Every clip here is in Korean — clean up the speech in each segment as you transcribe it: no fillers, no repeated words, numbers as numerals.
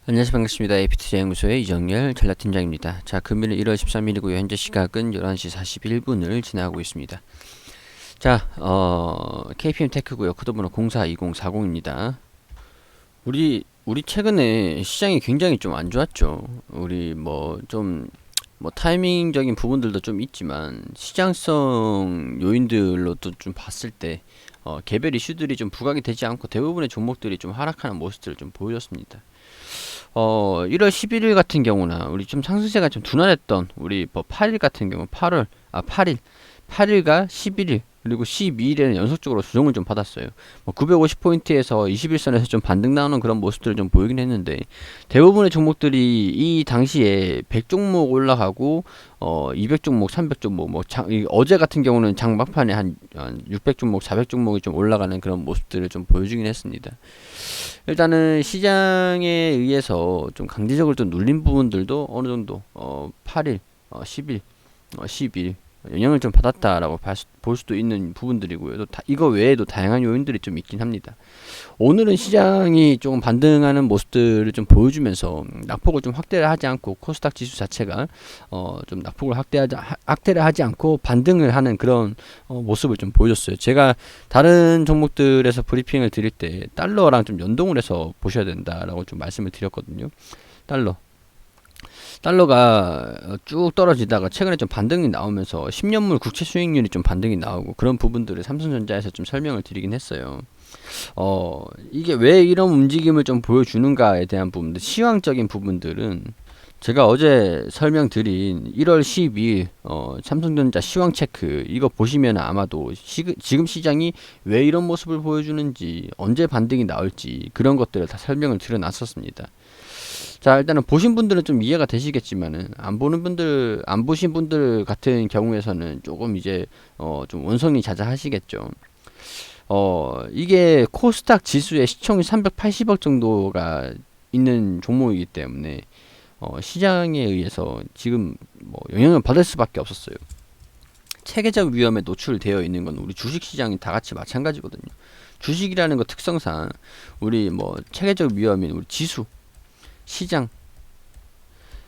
안녕하세요. 반갑습니다. AP투자연구소의 이정열 전략팀장입니다. 자, 금일 1월 13일이고요. 현재 시각은 11시 41분을 지나고 있습니다. 자, KPM테크고요. 코드번호 042040입니다. 우리 최근에 시장이 굉장히 좀 안 좋았죠. 우리 타이밍적인 부분들도 좀 있지만 시장성 요인들로 또 좀 봤을 때 개별 이슈들이 좀 부각이 되지 않고 대부분의 종목들이 좀 하락하는 모습들을 좀 보여줬습니다. 1월 11일 같은 경우나 우리 좀 상승세가 좀 둔화했던 우리 8일 같은 경우 8일과 11일 그리고 12일에는 연속적으로 조정을 좀 받았어요. 950포인트에서 21선에서 좀 반등 나오는 그런 모습들을 좀 보이긴 했는데 대부분의 종목들이 이 당시에 100종목 올라가고 200종목, 300종목 어제 같은 경우는 장 막판에 한 600종목, 400종목이 좀 올라가는 그런 모습들을 좀 보여주긴 했습니다. 일단은 시장에 의해서 좀 강제적으로 좀 눌린 부분들도 어느 정도 8일, 10일, 12일 영향을 좀 받았다라고 볼 수도 있는 부분들이고요. 이거 외에도 다양한 요인들이 좀 있긴 합니다. 오늘은 시장이 조금 반등하는 모습들을 좀 보여주면서 낙폭을 좀 확대를 하지 않고 코스닥 지수 자체가 좀 낙폭을 확대를 하지 않고 반등을 하는 그런 모습을 좀 보여줬어요. 제가 다른 종목들에서 브리핑을 드릴 때 달러랑 좀 연동을 해서 보셔야 된다라고 좀 말씀을 드렸거든요. 달러가 쭉 떨어지다가 최근에 좀 반등이 나오면서 10년물 국채 수익률이 좀 반등이 나오고 그런 부분들을 삼성전자에서 좀 설명을 드리긴 했어요. 이게 왜 이런 움직임을 좀 보여주는가에 대한 부분들, 시황적인 부분들은 제가 어제 설명드린 1월 12일 삼성전자 시황 체크 이거 보시면 아마도 지금 시장이 왜 이런 모습을 보여주는지 언제 반등이 나올지 그런 것들을 다 설명을 드려놨었습니다. 자, 일단은 보신 분들은 좀 이해가 되시겠지만은 안 보신 분들 같은 경우에서는 조금 이제 좀 원성이 자자하시겠죠. 이게 코스닥 지수의 시총이 380억 정도가 있는 종목이기 때문에 시장에 의해서 지금 영향을 받을 수밖에 없었어요. 체계적 위험에 노출되어 있는 건 우리 주식 시장이 다 같이 마찬가지거든요. 주식이라는 거 특성상 우리 체계적 위험인 우리 지수 시장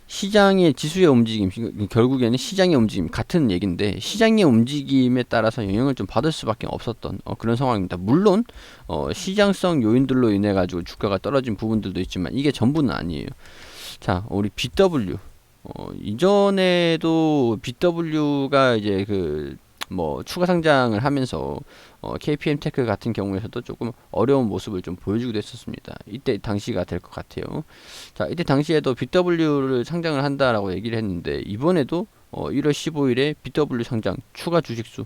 시장의 지수의 움직임 결국에는 시장의 움직임 같은 얘기인데 시장의 움직임에 따라서 영향을 좀 받을 수밖에 없었던 그런 상황입니다. 물론 시장성 요인들로 인해 가지고 주가가 떨어진 부분들도 있지만 이게 전부는 아니에요. 자, 우리 BW 이전에도 BW가 이제 추가 상장을 하면서 KPM테크 같은 경우에서도 조금 어려운 모습을 좀 보여주기도 했었습니다. 이때 당시가 될 것 같아요. 자, 이때 당시에도 BW를 상장을 한다라고 얘기를 했는데 이번에도 1월 15일에 BW 상장 추가 주식수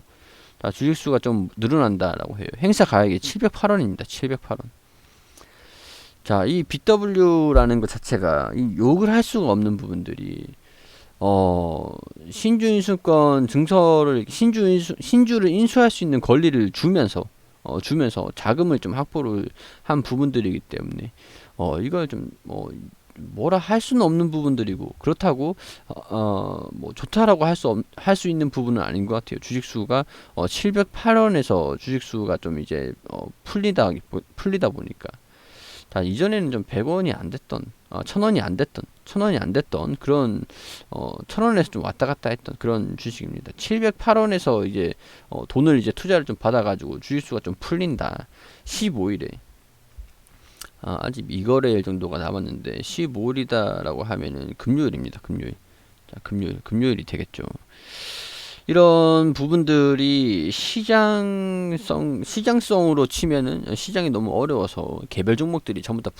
주식수가 좀 늘어난다라고 해요. 행사 가액이 708원입니다. 708원. 자, 이 BW라는 것 자체가 욕을 할 수가 없는 부분들이 신주인수권 증서를 신주를 인수할 수 있는 권리를 주면서 자금을 좀 확보를 한 부분들이기 때문에 이걸 좀 뭐라 할 수는 없는 부분들이고 그렇다고 좋다라고 할 수 있는 부분은 아닌 것 같아요. 주식수가 708원에서 주식수가 좀 이제 풀리다 보니까 자, 이전에는 좀 100원이 안 됐던 1000원이 안 됐던 그런 1000원에서 좀 왔다 갔다 했던 그런 주식입니다. 708원에서 이제 돈을 이제 투자를 좀 받아가지고 주식수가 좀 풀린다. 15일에 아직 미거래일 정도가 남았는데 15일이다라고 하면은 금요일입니다. 금요일. 자, 금요일이 되겠죠. 이런 부분들이 시장성으로 치면은 시장이 너무 어려워서 개별 종목들이 전부 다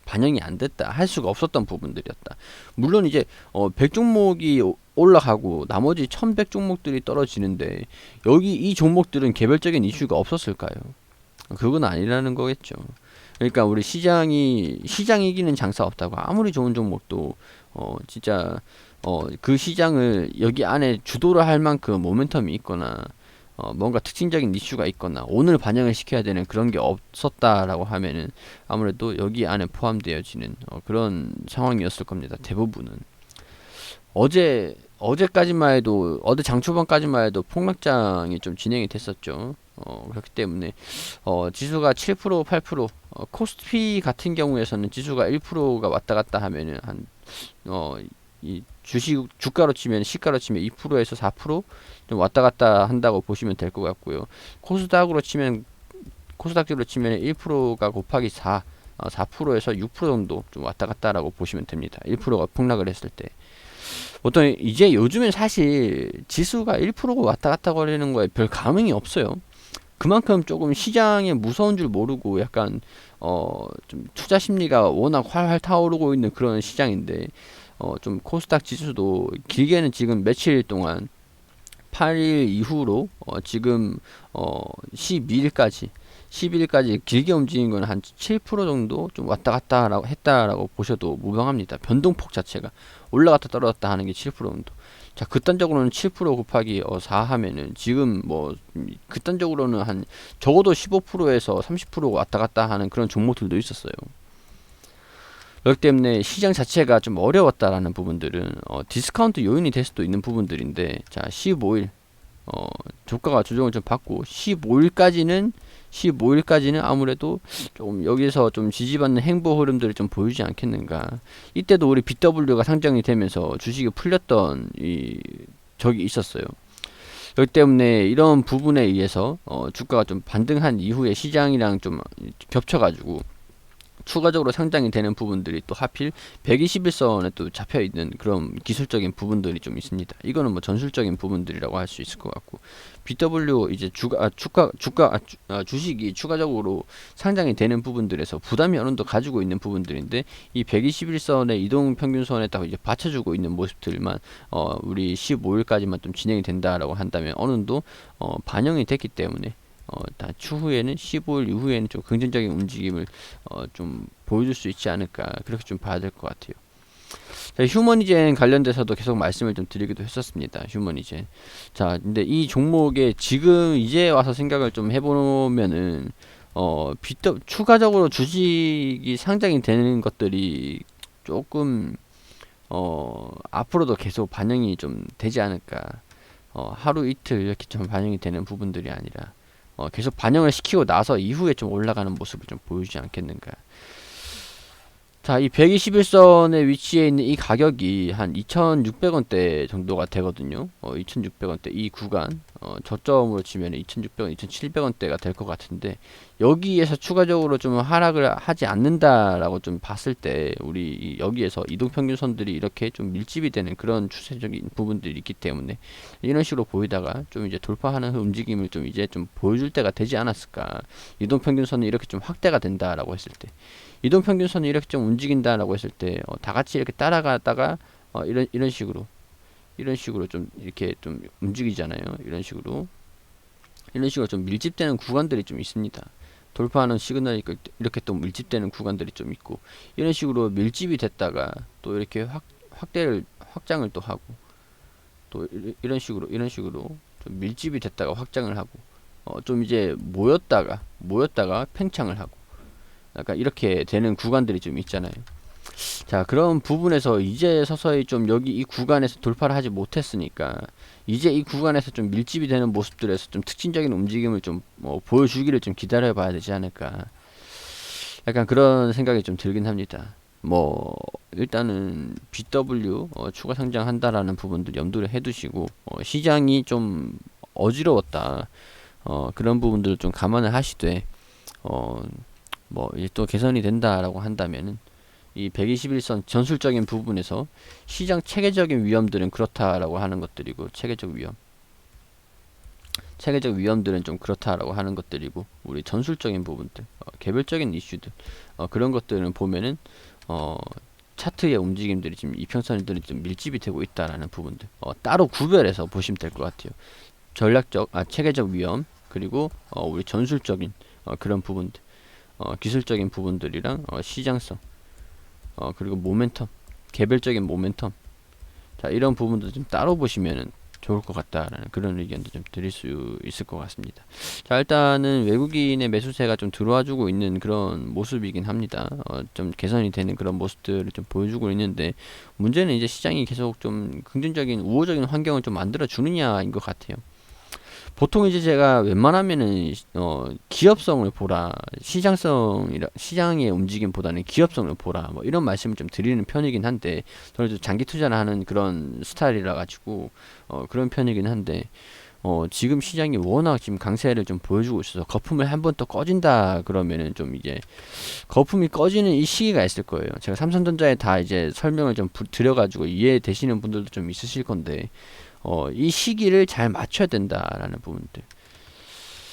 반영이 안 됐다 할 수가 없었던 부분들이었다. 물론 이제 100종목이 올라가고 나머지 1100종목들이 떨어지는데 여기 이 종목들은 개별적인 이슈가 없었을까요? 그건 아니라는 거겠죠. 그러니까 우리 시장 이기는 장사 없다고 아무리 좋은 종목도 진짜 그 시장을 여기 안에 주도를 할 만큼 모멘텀이 있거나 뭔가 특징적인 이슈가 있거나 오늘 반영을 시켜야 되는 그런 게 없었다라고 하면은 아무래도 여기 안에 포함되어지는 그런 상황이었을 겁니다. 대부분은 어제까지만 해도 어제 장 초반까지만 해도 폭락장이 좀 진행이 됐었죠. 그렇기 때문에 지수가 7% 8% 코스피 같은 경우에서는 지수가 1%가 왔다 갔다 하면은 이 주식 주가로 치면 시가로 치면 2%에서 4%좀 왔다 갔다 한다고 보시면 될 것 같고요. 코스닥으로 치면 코스닥지로 치면 1%가 곱하기 4에서 6% 정도 좀 왔다 갔다라고 보시면 됩니다. 1%가 폭락을 했을 때. 보통 이제 요즘엔 사실 지수가 1%가 왔다 갔다 거리는 거에 별 감흥이 없어요. 그만큼 조금 시장에 무서운 줄 모르고 약간 좀 투자 심리가 워낙 활활 타오르고 있는 그런 시장인데 좀 코스닥 지수도 길게는 지금 며칠 동안 8일 이후로 지금 12일까지 길게 움직인 건 한 7% 정도 좀 왔다 갔다 했다라고 보셔도 무방합니다. 변동폭 자체가 올라갔다 떨어졌다 하는 게 7% 정도. 자, 극단적으로는 7% 곱하기 4 하면은 지금 뭐 극단적으로는 한 적어도 15%에서 30%가 왔다 갔다 하는 그런 종목들도 있었어요. 그렇기 때문에 시장 자체가 좀 어려웠다라는 부분들은 디스카운트 요인이 될 수도 있는 부분들인데, 자, 15일 주가가 조정을 좀 받고 15일까지는 아무래도 좀 여기서 좀 지지받는 행보 흐름들을 좀 보이지 않겠는가. 이때도 우리 BW가 상장이 되면서 주식이 풀렸던 적이 있었어요. 그렇기 때문에 이런 부분에 의해서 주가가 좀 반등한 이후에 시장이랑 좀 겹쳐가지고 추가적으로 상장이 되는 부분들이 또 하필 121선에 또 잡혀 있는 그런 기술적인 부분들이 좀 있습니다. 이거는 뭐 전술적인 부분들이라고 할 수 있을 것 같고, BW 이제 주식이 추가적으로 상장이 되는 부분들에서 부담이 어느 정도 가지고 있는 부분들인데, 이 121선의 이동 평균선에 딱 이제 받쳐주고 있는 모습들만 우리 15일까지만 좀 진행이 된다라고 한다면 어느 정도 반영이 됐기 때문에 다 추후에는 15일 이후에는 좀 긍정적인 움직임을 좀 보여줄 수 있지 않을까, 그렇게 좀 봐야 될 것 같아요. 자, 휴머니젠 관련돼서도 계속 말씀을 좀 드리기도 했었습니다. 휴머니젠. 자, 근데 이 종목에 지금 이제 와서 생각을 좀 해보면은 추가적으로 주식이 상장이 되는 것들이 조금 앞으로도 계속 반영이 좀 되지 않을까. 하루 이틀 이렇게 좀 반영이 되는 부분들이 아니라 계속 반영을 시키고 나서 이후에 좀 올라가는 모습을 좀 보여주지 않겠는가. 자, 이 121선에 위치해 있는 이 가격이 한 2,600원대 정도가 되거든요. 2,600원대 이 구간, 저점으로 치면 2,600원, 2,700원대가 될 것 같은데, 여기에서 추가적으로 좀 하락을 하지 않는다라고 좀 봤을 때, 우리 여기에서 이동평균선들이 이렇게 좀 밀집이 되는 그런 추세적인 부분들이 있기 때문에 이런 식으로 보이다가 좀 이제 돌파하는 움직임을 좀 이제 좀 보여줄 때가 되지 않았을까. 이동평균선이 이렇게 좀 확대가 된다라고 했을 때, 이동평균선이 이렇게 좀 움직인다라고 했을 때, 다 같이 이렇게 따라가다가 이런 식으로 좀 이렇게 좀 움직이잖아요. 이런 식으로 좀 밀집되는 구간들이 좀 있습니다. 돌파하는 시그널이 이렇게 또 밀집되는 구간들이 좀 있고, 이런 식으로 밀집이 됐다가 또 이렇게 확장을 또 하고, 또 이런 식으로 좀 밀집이 됐다가 확장을 하고, 좀 이제 모였다가 팽창을 하고, 약간 이렇게 되는 구간들이 좀 있잖아요. 자, 그런 부분에서 이제 서서히 좀 여기 이 구간에서 돌파를 하지 못했으니까 이제 이 구간에서 좀 밀집이 되는 모습들에서 좀 특징적인 움직임을 좀 보여주기를 좀 기다려 봐야 되지 않을까, 약간 그런 생각이 좀 들긴 합니다. 뭐 일단은 BW 추가 상장한다라는 부분들 염두를 해두시고, 시장이 좀 어지러웠다, 그런 부분들을 좀 감안을 하시되, 뭐 이제 또 개선이 된다라고 한다면은 이 121선 전술적인 부분에서 시장 체계적인 위험들은 그렇다라고 하는 것들이고, 체계적 위험들은 좀 그렇다라고 하는 것들이고, 우리 전술적인 부분들, 개별적인 이슈들, 그런 것들은 보면은 차트의 움직임들이 지금 이평선들이 좀 밀집이 되고 있다라는 부분들, 따로 구별해서 보시면 될 것 같아요. 체계적 위험, 그리고 우리 전술적인 그런 부분들, 기술적인 부분들이랑 시장성, 그리고 모멘텀, 개별적인 모멘텀, 자, 이런 부분도 좀 따로 보시면은 좋을 것 같다라는 그런 의견도 좀 드릴 수 있을 것 같습니다. 자, 일단은 외국인의 매수세가 좀 들어와주고 있는 그런 모습이긴 합니다. 좀 개선이 되는 그런 모습들을 좀 보여주고 있는데, 문제는 이제 시장이 계속 좀 긍정적인 우호적인 환경을 좀 만들어 주느냐인 것 같아요. 보통 이제 제가 웬만하면은 기업성을 보라, 시장의 움직임보다는 기업성을 보라, 뭐 이런 말씀을 좀 드리는 편이긴 한데, 저는 좀 장기 투자를 하는 그런 스타일이라 가지고 그런 편이긴 한데, 지금 시장이 워낙 지금 강세를 좀 보여주고 있어서 거품을 한 번 더 꺼진다 그러면은 좀 이제 거품이 꺼지는 이 시기가 있을 거예요. 제가 삼성전자에 다 이제 설명을 좀 드려가지고 이해되시는 분들도 좀 있으실 건데, 이 시기를 잘 맞춰야 된다라는 부분들.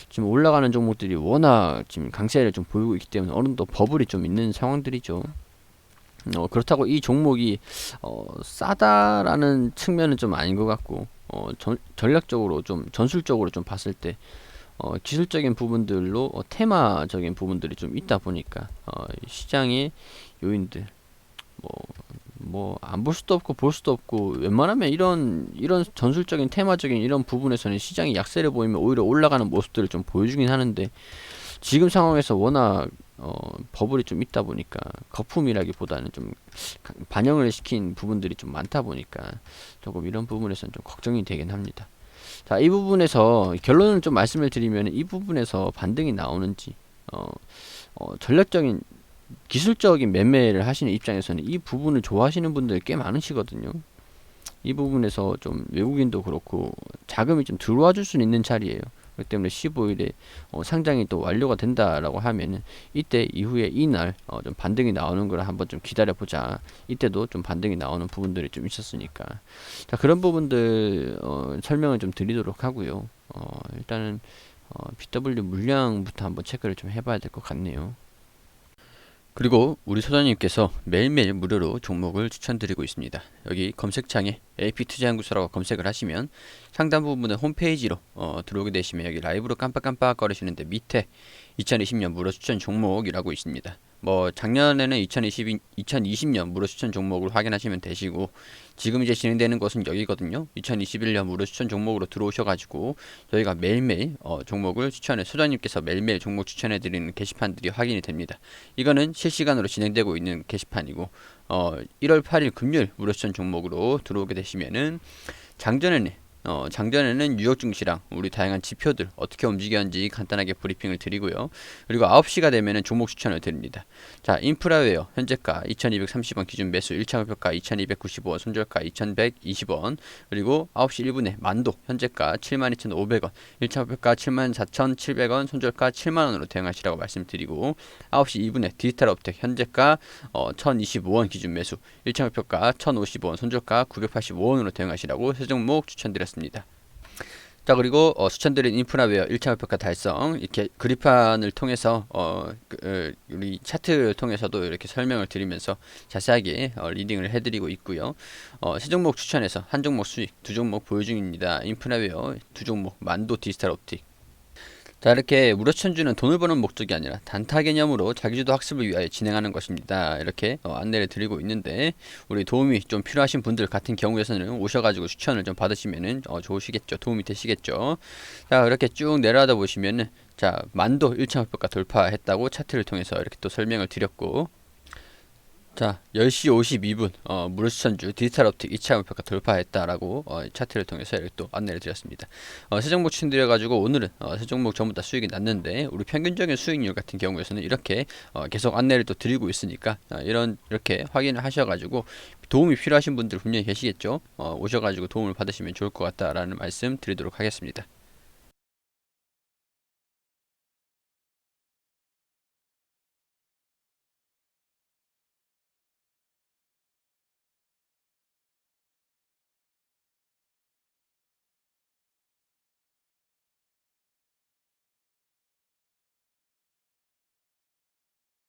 지금 올라가는 종목들이 워낙 지금 강세를 좀 보이고 있기 때문에 어느 정도 버블이 좀 있는 상황들이죠. 그렇다고 이 종목이 싸다라는 측면은 좀 아닌 것 같고, 전략적으로 좀 전술적으로 좀 봤을 때 기술적인 부분들로 테마적인 부분들이 좀 있다 보니까 시장의 요인들 뭐 안 볼 수도 없고 볼 수도 없고, 웬만하면 이런 전술적인 테마적인 이런 부분에서는 시장이 약세를 보이면 오히려 올라가는 모습들을 좀 보여주긴 하는데, 지금 상황에서 워낙 버블이 좀 있다 보니까 거품이라기보다는 좀 반영을 시킨 부분들이 좀 많다 보니까 조금 이런 부분에서는 좀 걱정이 되긴 합니다. 자, 이 부분에서 결론을 좀 말씀을 드리면, 이 부분에서 반등이 나오는지 전략적인 기술적인 매매를 하시는 입장에서는 이 부분을 좋아하시는 분들이 꽤 많으시거든요. 이 부분에서 좀 외국인도 그렇고 자금이 좀 들어와 줄 수 있는 자리예요. 그렇기 때문에 15일에 상장이 또 완료가 된다라고 하면은 이때 이후에 이날 좀 반등이 나오는 걸 한번 좀 기다려 보자. 이때도 좀 반등이 나오는 부분들이 좀 있었으니까, 자, 그런 부분들 설명을 좀 드리도록 하고요. 일단은 BW 물량부터 한번 체크를 좀 해봐야 될 것 같네요. 그리고 우리 소장님께서 매일매일 무료로 종목을 추천드리고 있습니다. 여기 검색창에 AP투자연구소라고 검색을 하시면 상단 부분에 홈페이지로 들어오게 되시면 여기 라이브로 깜빡깜빡 거리시는데 밑에 2020년 무료 추천 종목이라고 있습니다. 뭐 작년에는 2020년 무료 추천 종목을 확인하시면 되시고, 지금 이제 진행되는 것은 여기거든요. 2021년 무료 추천 종목으로 들어오셔가지고 저희가 매일매일 종목을 소장님께서 매일매일 종목 추천해드리는 게시판들이 확인이 됩니다. 이거는 실시간으로 진행되고 있는 게시판이고, 1월 8일 금요일 무료 추천 종목으로 들어오게 되시면은 장전에는 뉴욕 증시랑 우리 다양한 지표들 어떻게 움직였는지 간단하게 브리핑을 드리고요. 그리고 9시가 되면은 종목 추천을 드립니다. 자, 인프라웨어 현재가 2230원 기준 매수 1차 목표가 2295원, 손절가 2120원, 그리고 9시 1분에 만도 현재가 72,500원, 1차 목표가 74,700원, 손절가 7만원으로 대응하시라고 말씀드리고, 9시 2분에 디지털업텍 현재가 1025원 기준 매수 1차 목표가 1050원, 손절가 985원으로 대응하시라고 세 종목 추천드렸습니다. 자, 그리고 추천드린 인프라웨어 1차 목표가 달성, 이렇게 그리판을 통해서 우리 차트를 통해서도 이렇게 설명을 드리면서 자세하게 리딩을 해드리고 있고요. 세 종목 추천해서 한 종목 수익, 두 종목 보유 중입니다. 인프라웨어 두 종목, 만도, 디지털옵틱. 자, 이렇게 무료 추천주는 돈을 버는 목적이 아니라 단타 개념으로 자기주도 학습을 위하여 진행하는 것입니다. 이렇게 안내를 드리고 있는데, 우리 도움이 좀 필요하신 분들 같은 경우에서는 오셔가지고 추천을 좀 받으시면은 좋으시겠죠. 도움이 되시겠죠. 자, 이렇게 쭉 내려가다 보시면은, 자, 만도 1차 목표가 돌파했다고 차트를 통해서 이렇게 또 설명을 드렸고, 자, 10시 52분 무료 추천주 디지털업틱 2차 목표가 돌파했다라고 차트를 통해서 이렇게 또 안내를 드렸습니다. 세 종목 추천드려가지고 오늘은 세 종목 전부 다 수익이 났는데, 우리 평균적인 수익률 같은 경우에서는 이렇게 계속 안내를 또 드리고 있으니까 이렇게 확인을 하셔가지고 도움이 필요하신 분들 분명히 계시겠죠. 오셔가지고 도움을 받으시면 좋을 것 같다라는 말씀 드리도록 하겠습니다.